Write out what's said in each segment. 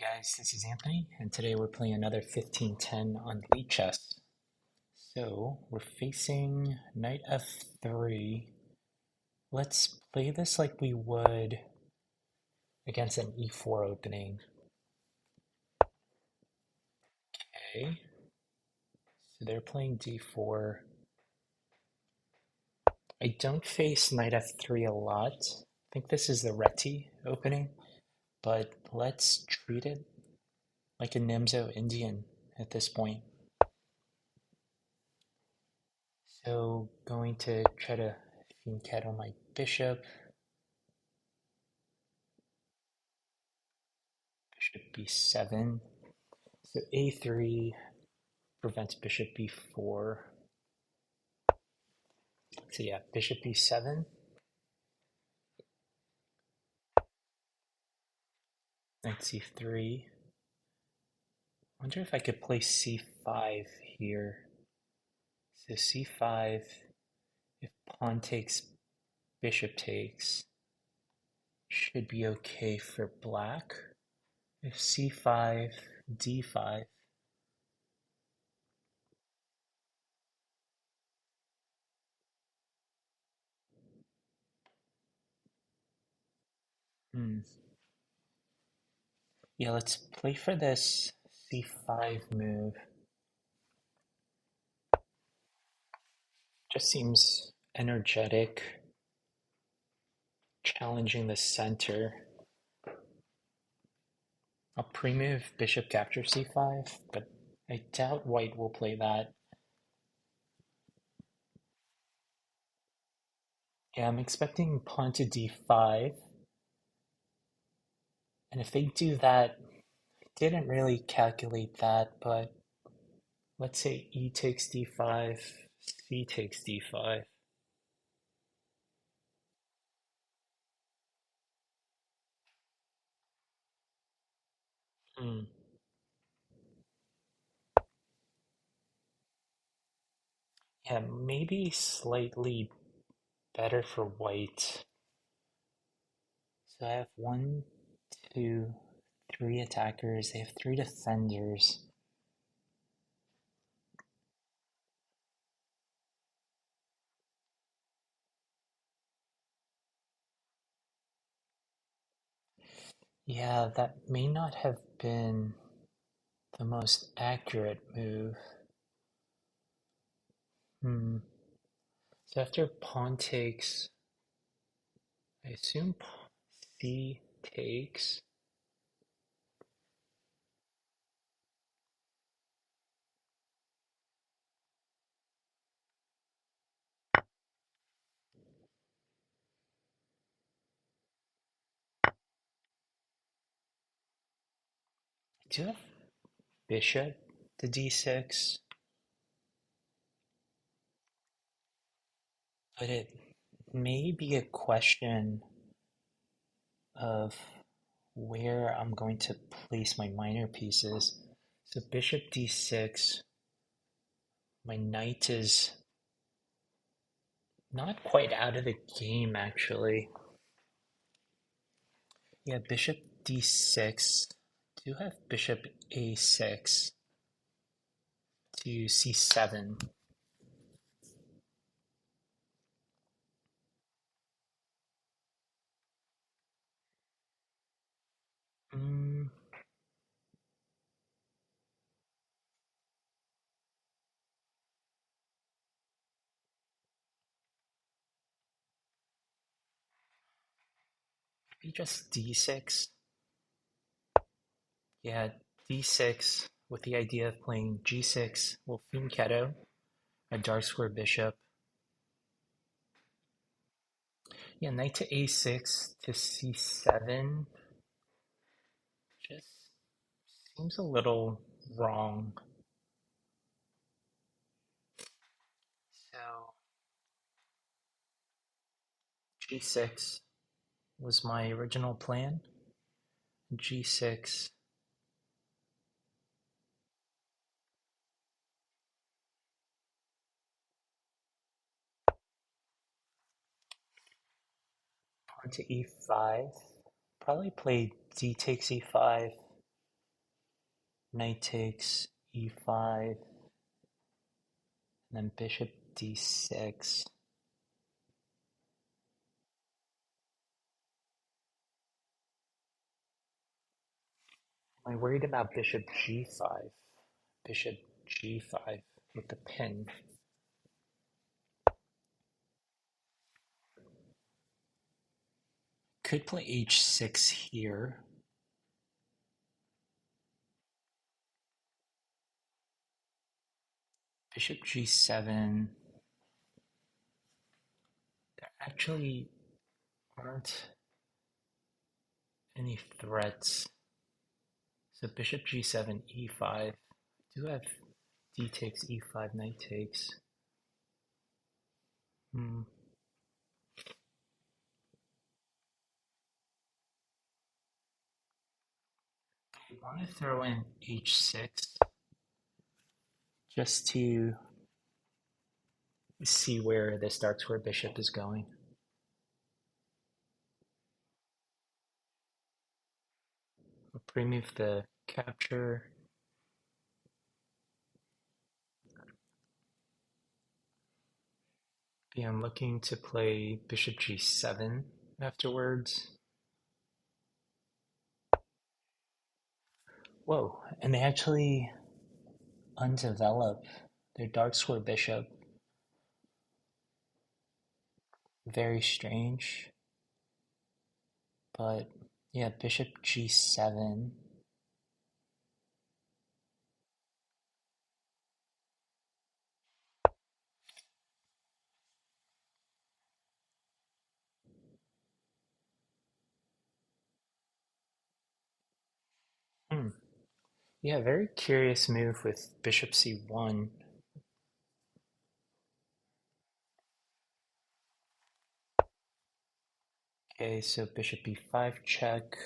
Guys, this is Anthony, and today we're playing another 15-10 on Lichess. So we're facing knight f3. Let's play this like we would against an e4 opening. Okay, so they're playing d4. I don't face knight f3 a lot. I think this is the Reti opening, but let's treat it like a Nimzo Indian at this point. So going to try to fianchetto my bishop. Bishop b7. So a3 prevents bishop b4. So yeah, bishop b7. Knight c3. Wonder if I could play c5 here. So c5, if pawn takes, bishop takes, should be okay for black. If c5, d5. Hmm. Yeah, let's play for this c5 move. Just seems energetic, challenging the center. I'll pre-move bishop captures c5, but I doubt white will play that. Yeah, I'm expecting pawn to d5, and if they do that, I didn't really calculate that, but let's say e takes d5, c takes d5. Hmm. Yeah, maybe slightly better for white. So I have one, two, three attackers. They have three defenders. Yeah, that may not have been the most accurate move. Hmm. So after pawn takes, I assume c takes. I do have bishop to d6, but it may be a question of where I'm going to place my minor pieces. So bishop d6, my knight is not quite out of the game actually. Yeah, bishop d6. Do have bishop a6 to c7. Mm, maybe just d6. Yeah, d6 with the idea of playing g6 will fianchetto a dark square bishop. Yeah, knight to a6 to c7 just seems a little wrong. So g6 was my original plan. g6, pawn to e5. Probably play d takes e5. Knight takes e5, and then bishop d6. Am I worried about bishop g5? Bishop g5 with the pin. Could play h6 here. Bishop g7. There actually aren't any threats. So bishop g7, e5. I do have d takes, e5, knight takes. Hmm. I want to throw in h6 just to see where this dark square bishop is going. I'll pre-move the capture. Yeah, I'm looking to play bishop g7 afterwards. Whoa, and they actually undevelop their dark square bishop. Very strange. But yeah, bishop g7. Hmm. Yeah, very curious move with bishop c1. Okay, so bishop b5 check.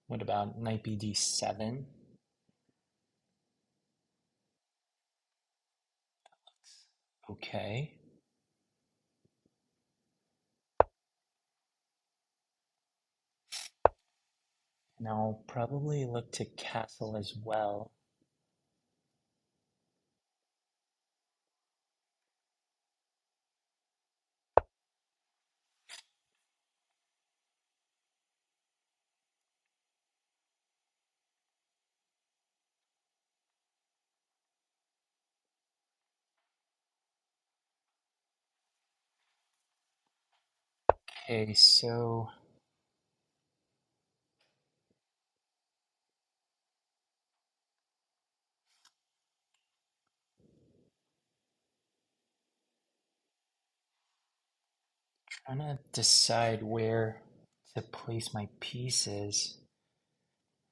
What about knight bd7? Okay. And I'll probably look to castle as well. Okay, so trying to decide where to place my pieces.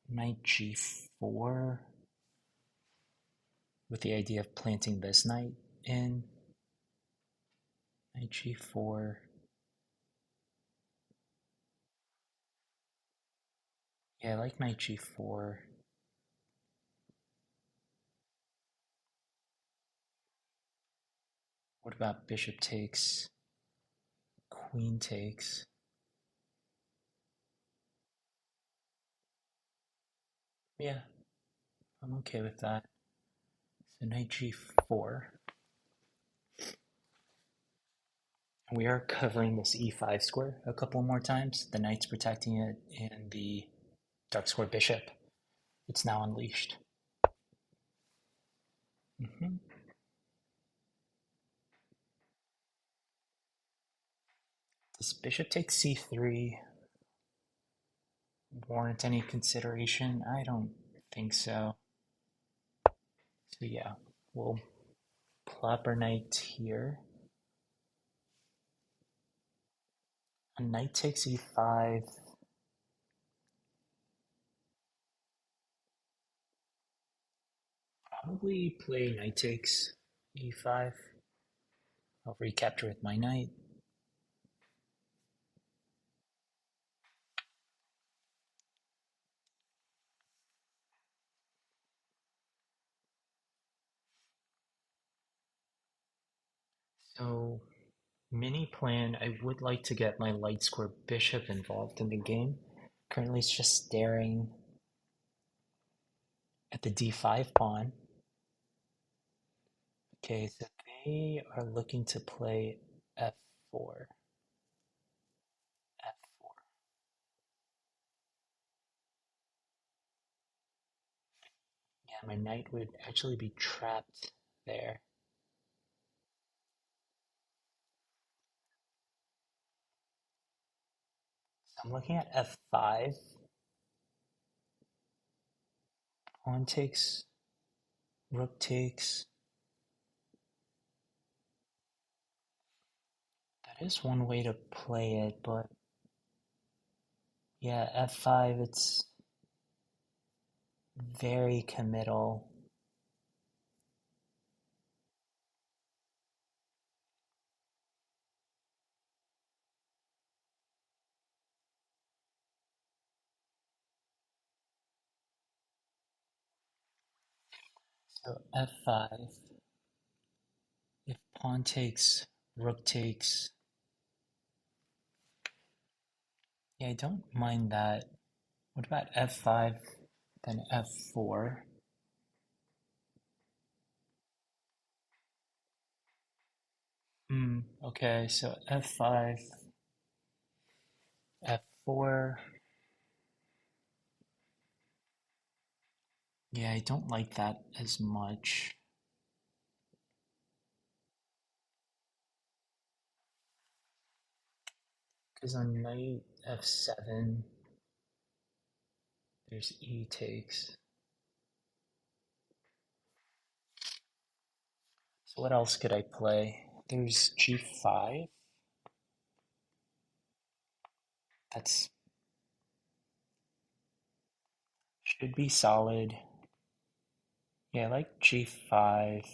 Knight g4 with the idea of planting this knight in. Knight g4. Yeah, I like knight g4. What about bishop takes, queen takes? Yeah, I'm okay with that. So knight g4. We are covering this e5 square a couple more times. The knight's protecting it, and the dark square bishop. It's now unleashed. Mm-hmm. Does bishop take c3 warrant any consideration? I don't think so. So yeah, we'll plop our knight here. A knight takes e5. Probably play knight takes e5. I'll recapture with my knight. So mini plan, I would like to get my light square bishop involved in the game. Currently it's just staring. at the d5 pawn. Okay, so they are looking to play f4. F4. Yeah, my knight would actually be trapped there. So I'm looking at f5. Pawn takes, rook takes. That is one way to play it, but yeah, f5, it's very committal. So f5, if pawn takes, rook takes, yeah, I don't mind that. What about f5, then f4? Okay, so f5, f4. Yeah, I don't like that as much. Because on knight f7, there's e takes. So what else could I play? There's g5. That's should be solid. Yeah, I like g5.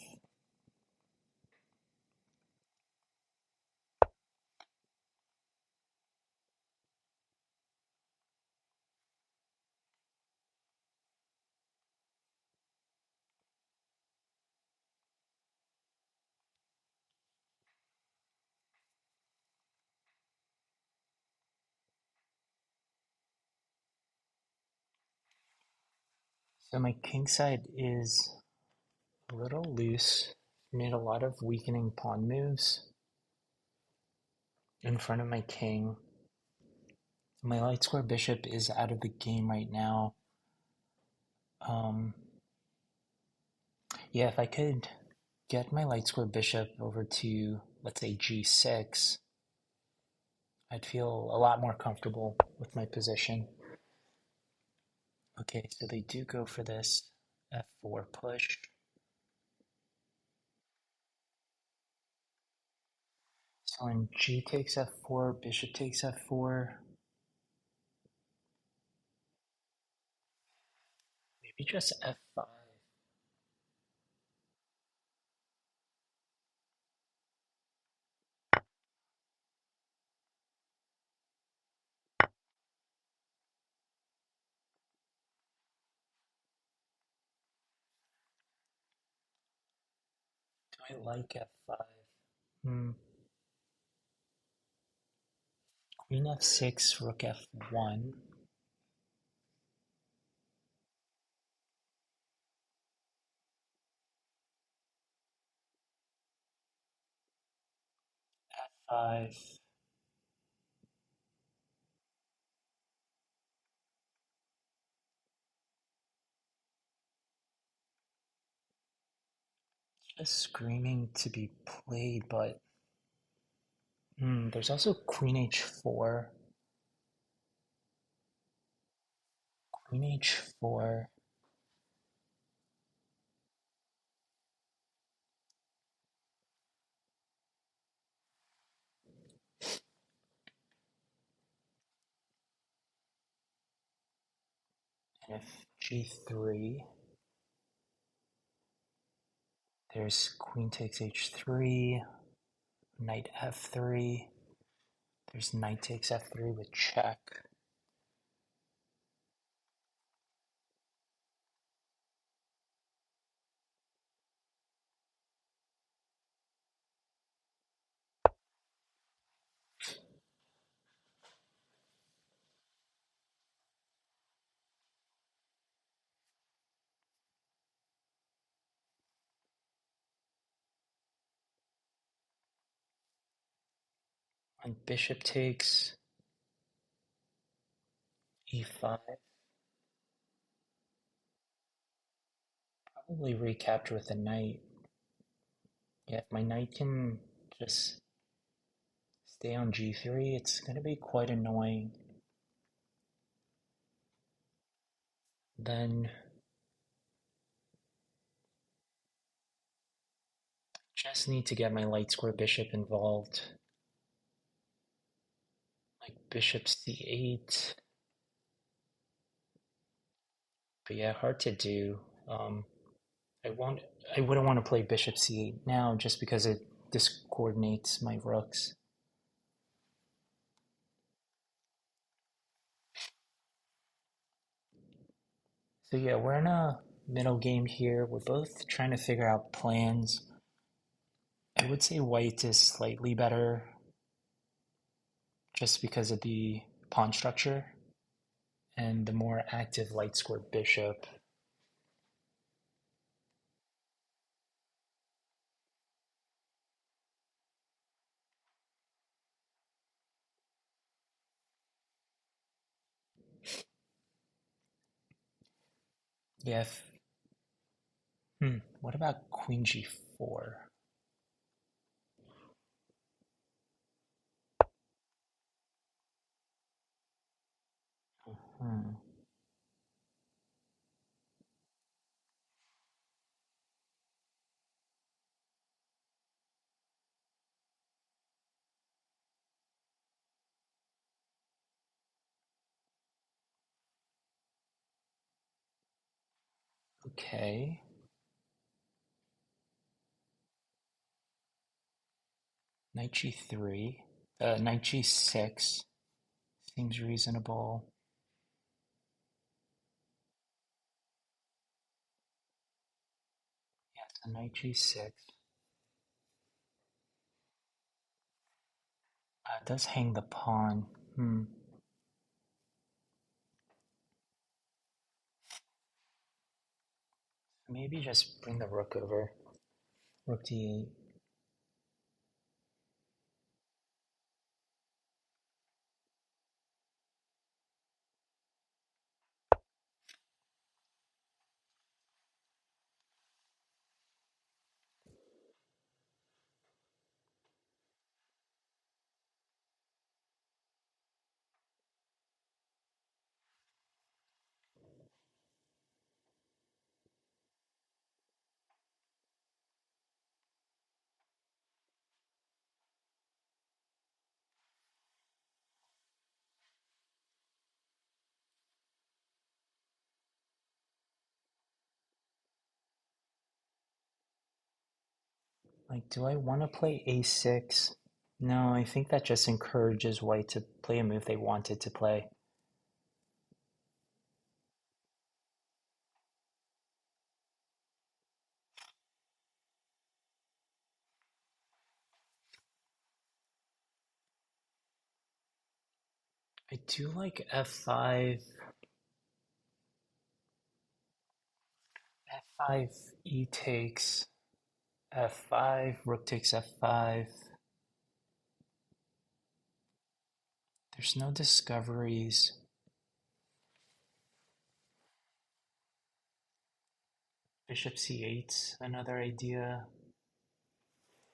So my king side is a little loose. Made a lot of weakening pawn moves in front of my king. My light square bishop is out of the game right now. Um, yeah, if I could get my light square bishop over to, let's say, g6, I'd feel a lot more comfortable with my position. Okay, so they do go for this f4 push. So when g takes f4, bishop takes f4, maybe just f5. Do I like f5? Hmm. Queen f6, rook f1. f5. Just screaming to be played, but there's also queen h4. Queen h4 and if g3, there's queen takes h3, knight f3, there's knight takes f3 with check. On bishop takes e5. Probably recapture with the knight. Yeah, if my knight can just stay on g3, it's going to be quite annoying. Then just need to get my light square bishop involved. Like bishop c8. But yeah, hard to do. I won't. I wouldn't want to play bishop c8 now just because it discoordinates my rooks. So yeah, we're in a middle game here. We're both trying to figure out plans. I would say white is slightly better just because of the pawn structure and the more active light square bishop. Yeah. What about queen g4? Hmm. Okay. Knight g3. Knight g6 seems reasonable. Yeah, so knight g6. It does hang the pawn. Maybe just bring the rook over. Rook d8. Like, do I want to play a6? No, I think that just encourages white to play a move they wanted to play. I do like f5, f5, e takes, f5, rook takes f5. There's no discoveries. Bishop c8's another idea.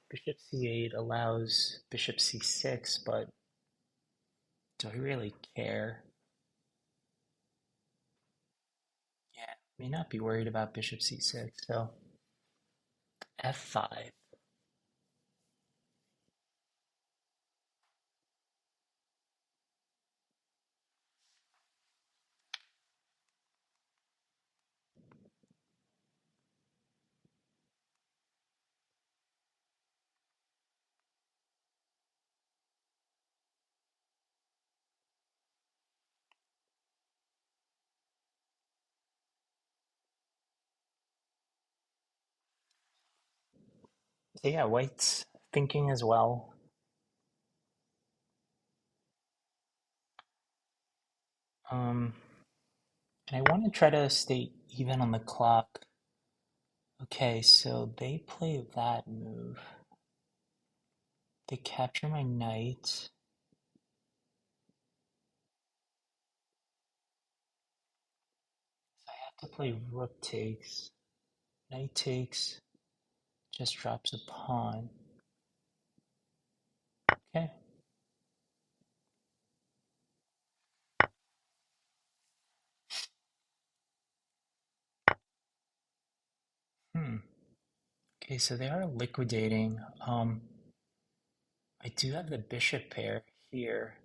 Bishop c8 allows bishop c6, but do I really care? Yeah, may not be worried about bishop c6, so f5. So yeah, white's thinking as well. Um, and I want to try to stay even on the clock. Okay, so they play that move. They capture my knight. to play rook takes, knight takes, just drops a pawn. Okay. Hmm. Okay, so they are liquidating. I do have the bishop pair here.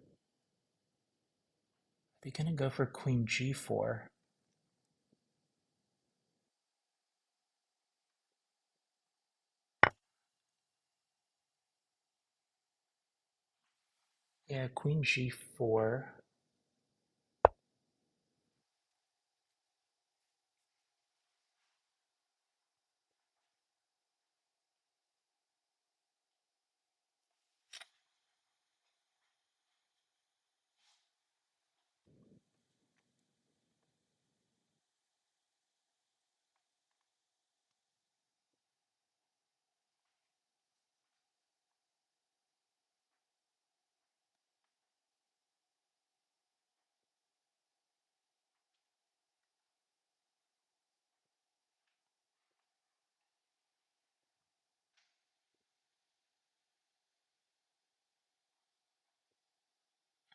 Are they gonna go for queen g4? Yeah, queen g4.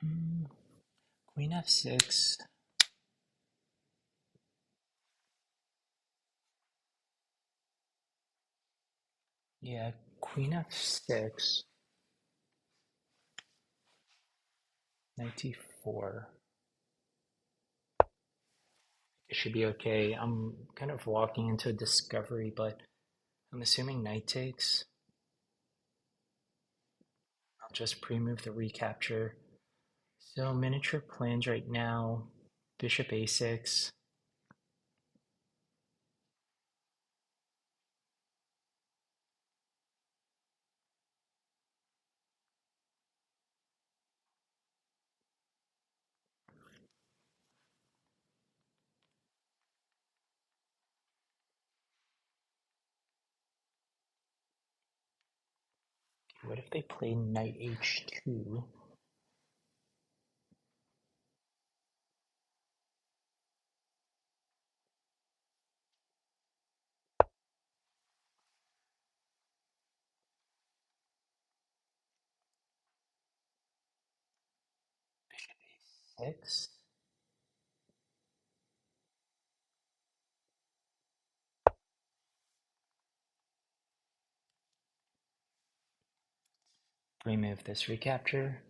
Hmm, queen f6. Yeah, queen f6. Knight d4. It should be okay. I'm kind of walking into a discovery, but I'm assuming knight takes. I'll just pre-move the recapture. So miniature plans right now. Bishop a6. What if they play knight h2? Bishop a6. Remove this recapture.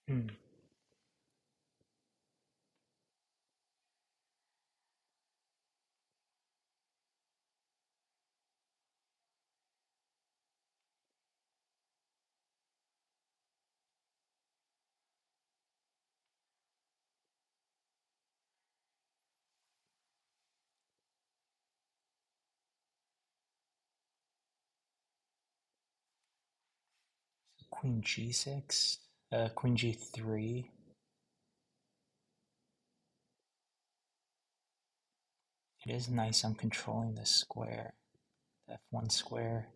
Hmm. Queen g6. Queen g3. It is nice I'm controlling the square. The f1 square.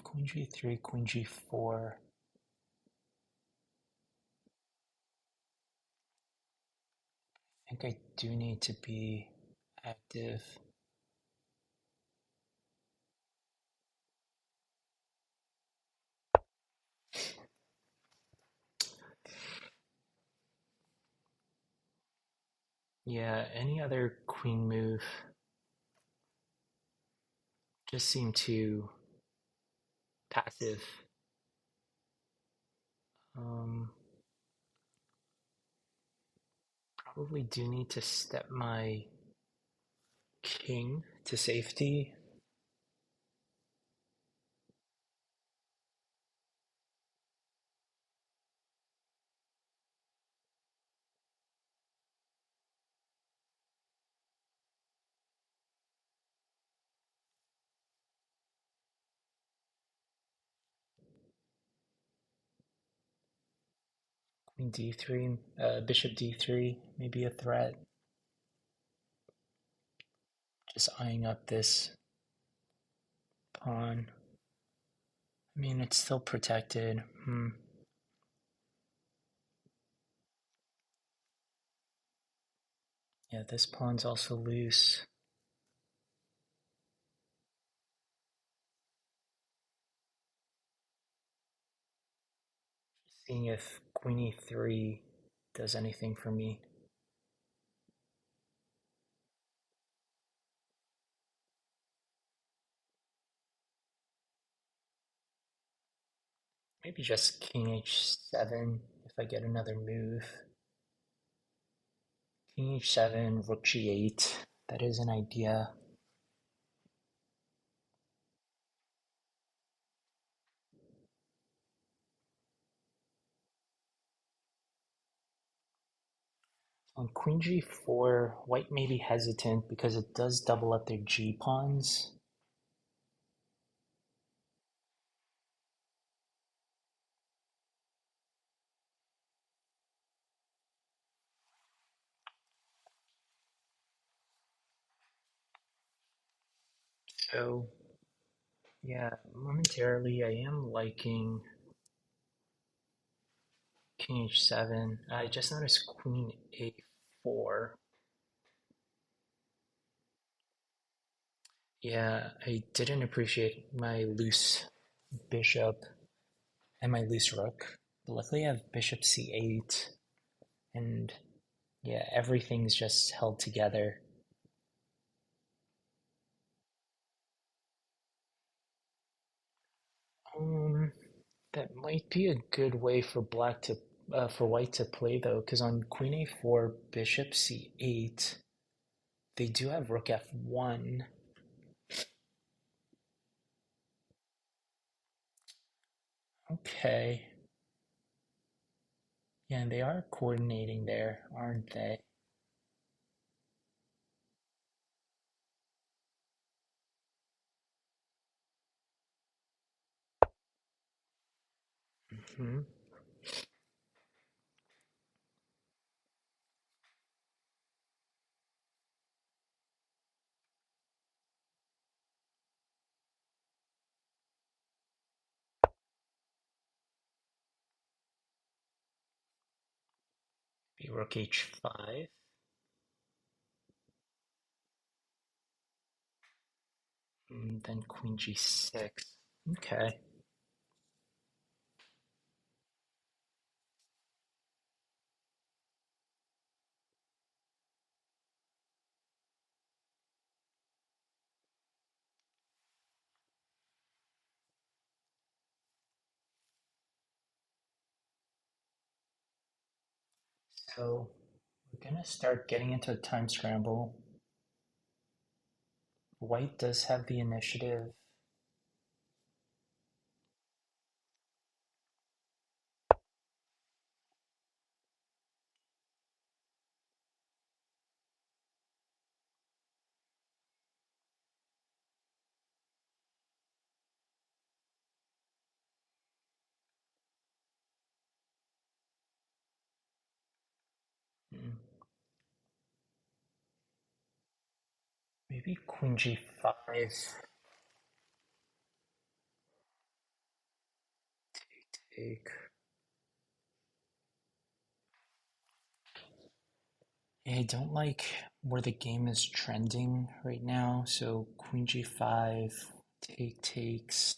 Queen g3, queen g4. think I do need to be active. Yeah, any other queen move just seemed too passive. Um, Probably do need to step my king to safety. Queen d3, bishop d3, maybe a threat. Just eyeing up this pawn. I mean, it's still protected. Yeah, this pawn's also loose. Seeing if queen e3 does anything for me. Maybe just king h7 if I get another move. King h7, rook g8. That is an idea. On queen g4, white may be hesitant because it does double up their g-pawns. So, yeah, momentarily I am liking king h7. I just noticed queen a4. Yeah, I didn't appreciate my loose bishop and my loose rook. But luckily I have bishop c8, and yeah, everything's just held together. Um, that might be a good way for for white to play though, because on queen a4, bishop c8, they do have rook f1. Okay. Yeah, and they are coordinating there, aren't they? Hmm. Be rook h5, and then queen g6. Okay. So we're gonna start getting into a time scramble. White does have the initiative. Hmm. Maybe queen g5. Take. I don't like where the game is trending right now. So queen g5, take takes.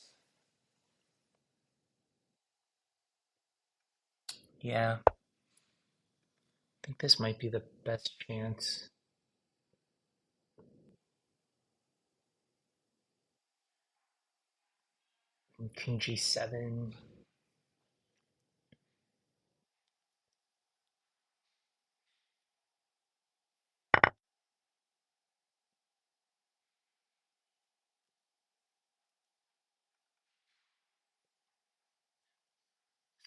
Yeah, I think this might be the best chance. King g7.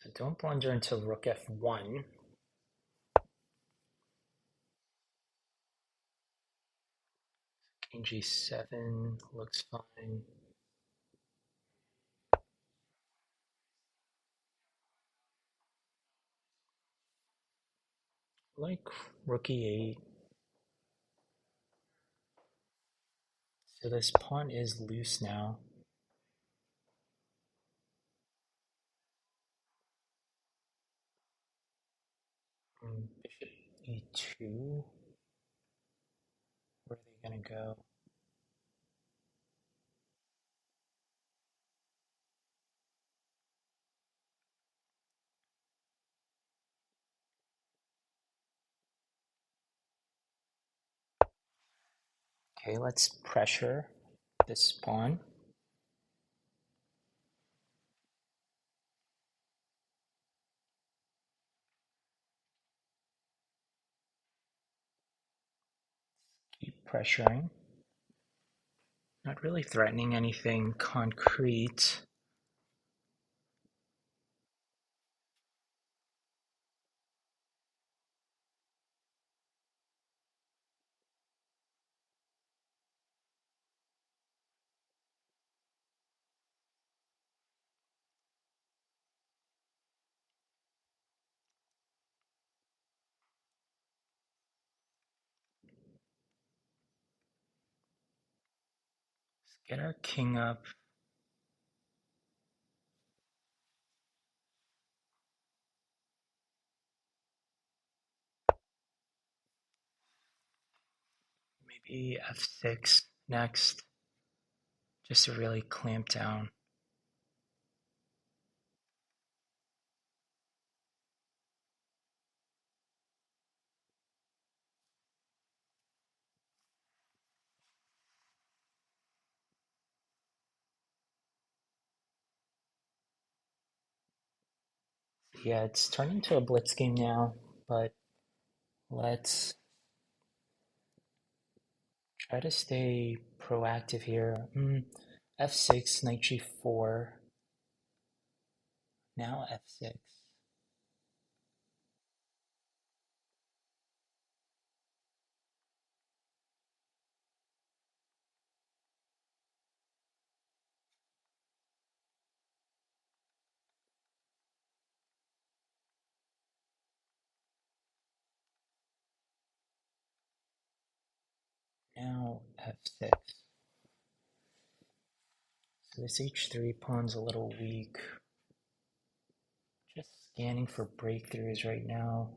So don't blunder into rook f1. King g7 looks fine. Like rook e8. So this pawn is loose now. Bishop e2. Where are they gonna go? Okay, let's pressure this pawn. Keep pressuring. Not really threatening anything concrete. Let's get our king up. Maybe f6 next, just to really clamp down. Yeah, it's turning into a blitz game now, but let's try to stay proactive here. F6, knight g4, now f6. Now f6. So this h3 pawn's a little weak. Just scanning for breakthroughs right now.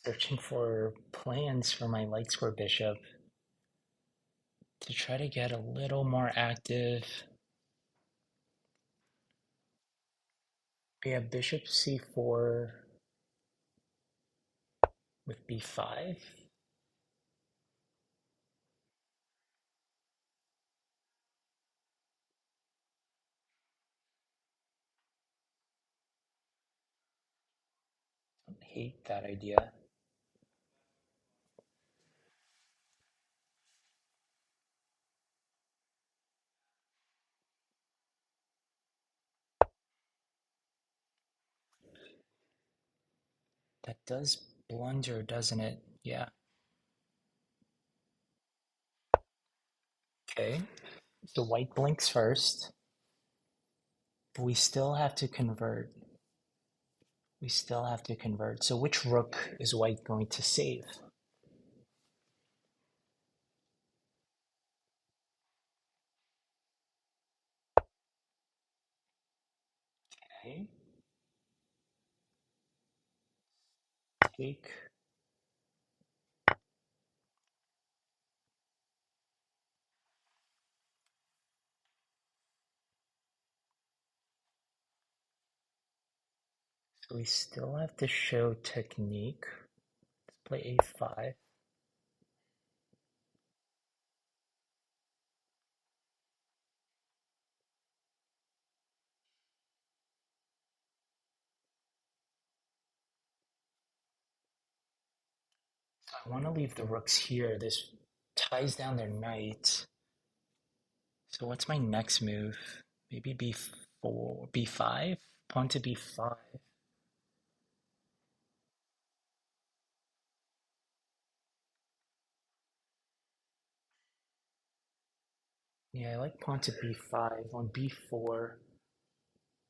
Searching for plans for my light square bishop to try to get a little more active. We have bishop c4 with b5. Don't hate that idea. That does blunder, doesn't it? Yeah. Okay. So white blinks first, but we still have to convert. We still have to convert. So which rook is white going to save? take. So we still have to show technique. Let's play a5. So I want to leave the rooks here. This ties down their knight. So what's my next move? Maybe b4, b5? Pawn to b5. Yeah, I like pawn to b5. On b4,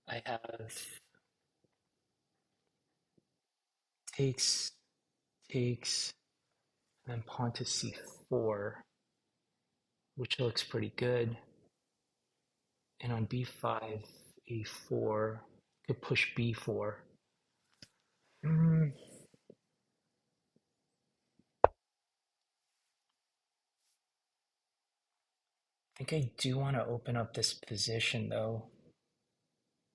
I have takes, takes, and pawn to c4, which looks pretty good. And on b5, a4, could push b4. Mm, I think I do want to open up this position though.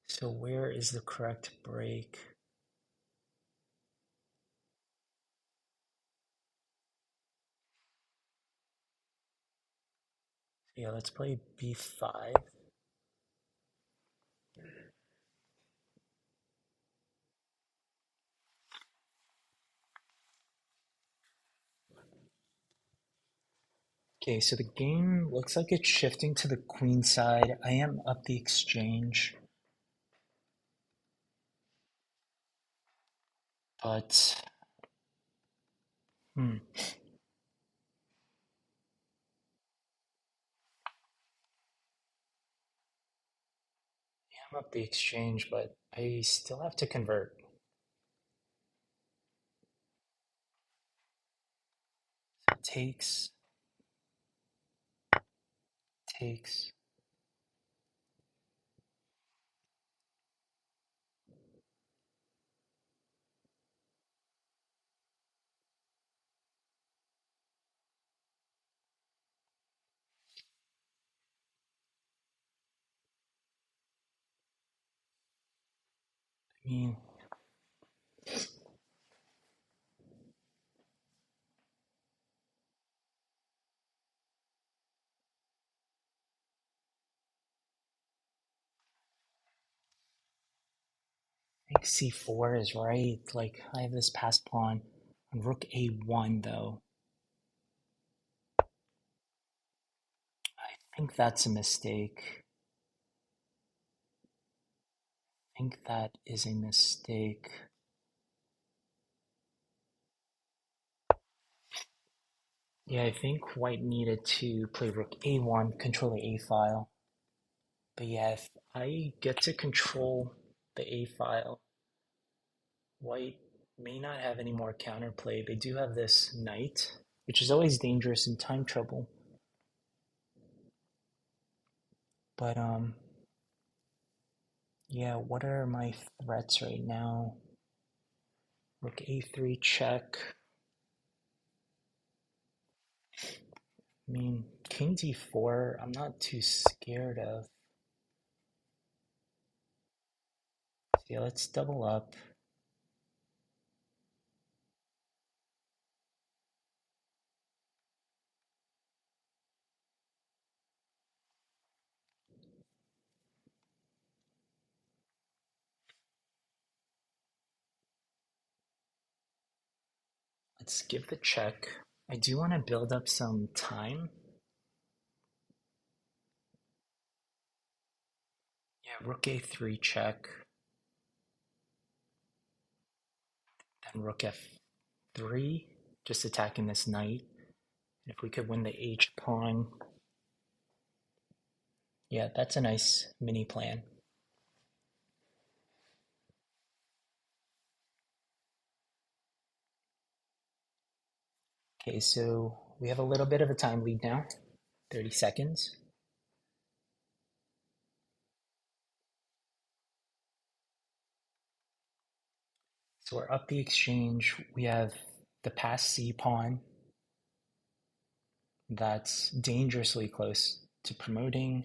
So where is the correct break? Yeah, let's play b5. Okay, so the game looks like it's shifting to the queen side. I am up the exchange, but hmm, yeah, I'm up the exchange, but I still have to convert. So takes, takes. I mean, I think c4 is right. Like I have this passed pawn on rook a1 though. I think that's a mistake. I think that is a mistake. Yeah, I think white needed to play rook a1, control the a file. But yeah, if I get to control the a file, white may not have any more counterplay. They do have this knight, which is always dangerous in time trouble. But yeah, what are my threats right now? Rook a3 check. I mean, king d4, I'm not too scared of. So yeah, let's double up. Let's give the check. I do want to build up some time. Yeah, rook a3 check, then rook f3, just attacking this knight. And if we could win the h pawn, yeah, that's a nice mini plan. Okay, so we have a little bit of a time lead now, 30 seconds. So So we're up the exchange. We have the passed C pawn that's dangerously close to promoting.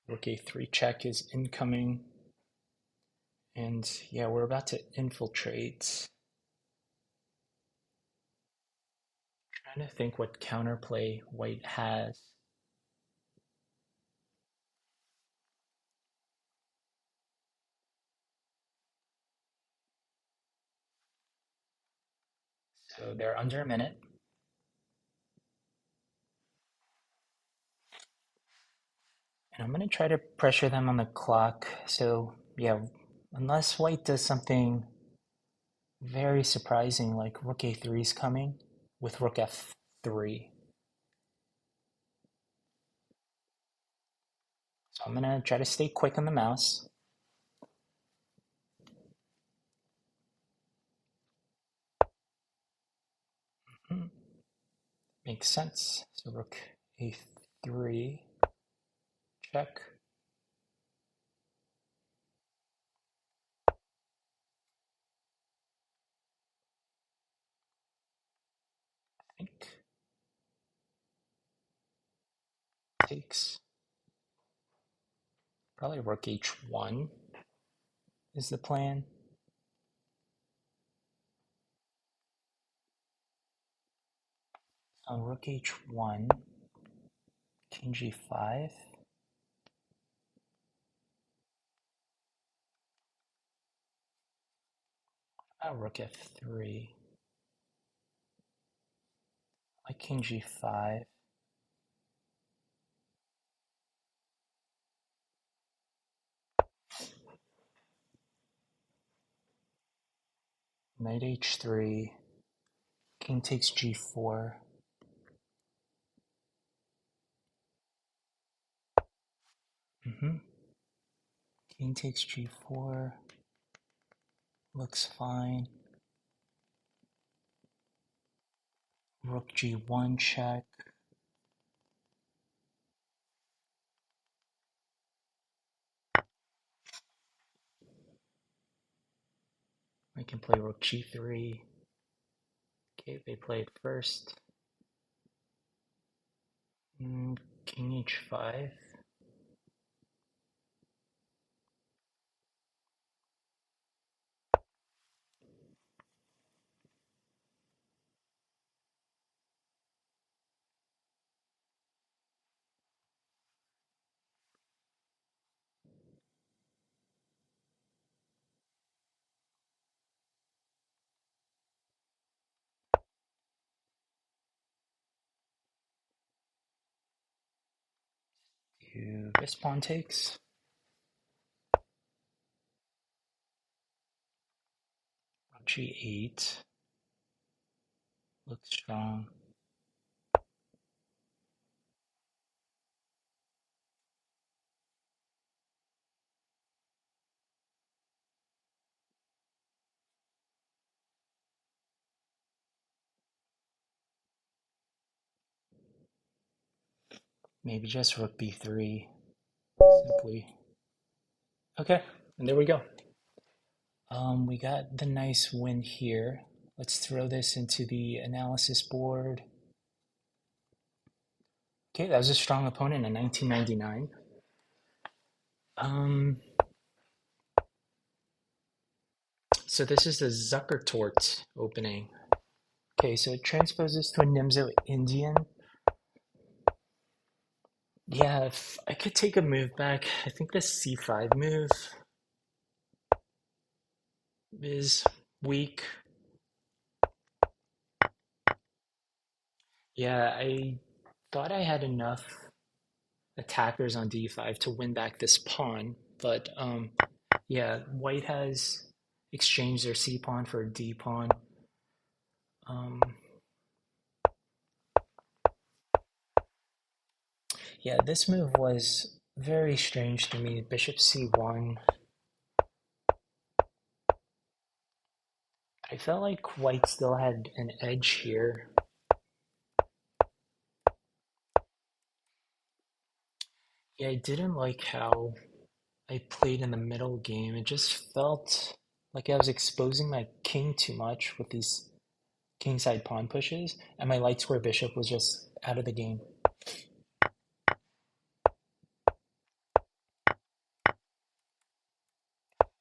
Rook A3 check is incoming. And yeah, we're about to infiltrate. Trying to think what counterplay white has. So they're under a minute. And I'm going to try to pressure them on the clock. So yeah, unless white does something very surprising like rook A3 is coming with rook F3. So I'm going to try to stay quick on the mouse. Makes sense. So rook A3, check. I think takes probably rook H1 is the plan. On rook H1, king G5. Rook F3, like king G5. Knight H3, king takes G4. King takes G4, looks fine. Rook G1 check. I can play rook G3. Okay, they played first. King H5. This pawn takes. Rook G8. Looks strong. Maybe just rook B3. Simply. Okay, and there we go. We got the nice win here. Let's throw this into the analysis board. Okay, that was a strong opponent in 1999. So this is the Zuckertort opening. Okay, so it transposes to a Nimzo Indian. Yeah, if I could take a move back, I think the C5 move is weak. Yeah, I thought I had enough attackers on D5 to win back this pawn, but yeah, white has exchanged their C pawn for a D pawn. Yeah, this move was very strange to me. Bishop C1. I felt like white still had an edge here. Yeah, I didn't like how I played in the middle game, it just felt like I was exposing my king too much with these kingside pawn pushes, and my light square bishop was just out of the game.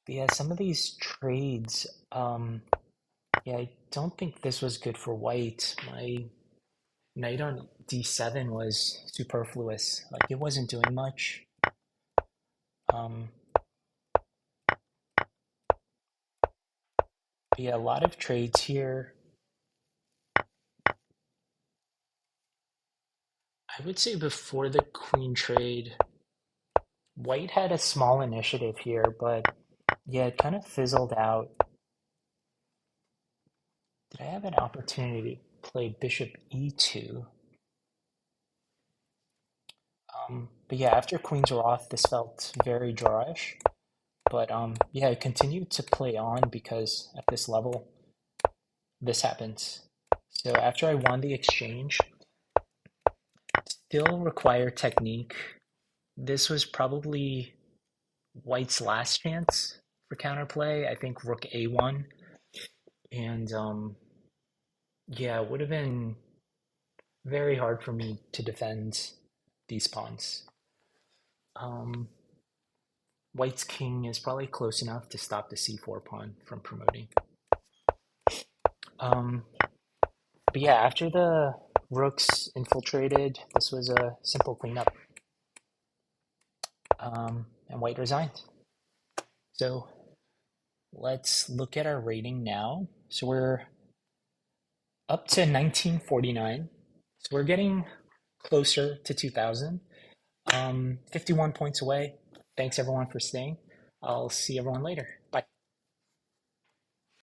But yeah, some of these trades, yeah, I don't think this was good for white. My knight on d7 was superfluous. Like it wasn't doing much. Um, but yeah, a lot of trades here. I would say before the queen trade, white had a small initiative here, but yeah, it kind of fizzled out. Did I have an opportunity to play bishop e2? But yeah, after queens were off, this felt very drawish. But yeah, I continued to play on because at this level, this happens. So after I won the exchange, still required technique. This was probably white's last chance for counterplay. I think rook a1. And yeah, it would have been very hard for me to defend these pawns. Um, White's king is probably close enough to stop the c4 pawn from promoting. Um, but yeah, after the rooks infiltrated, this was a simple cleanup. And white resigned. So let's look at our rating now. So we're up to 1949. So we're getting closer to 2000. 51 points away. Thanks everyone for staying. I'll see everyone later.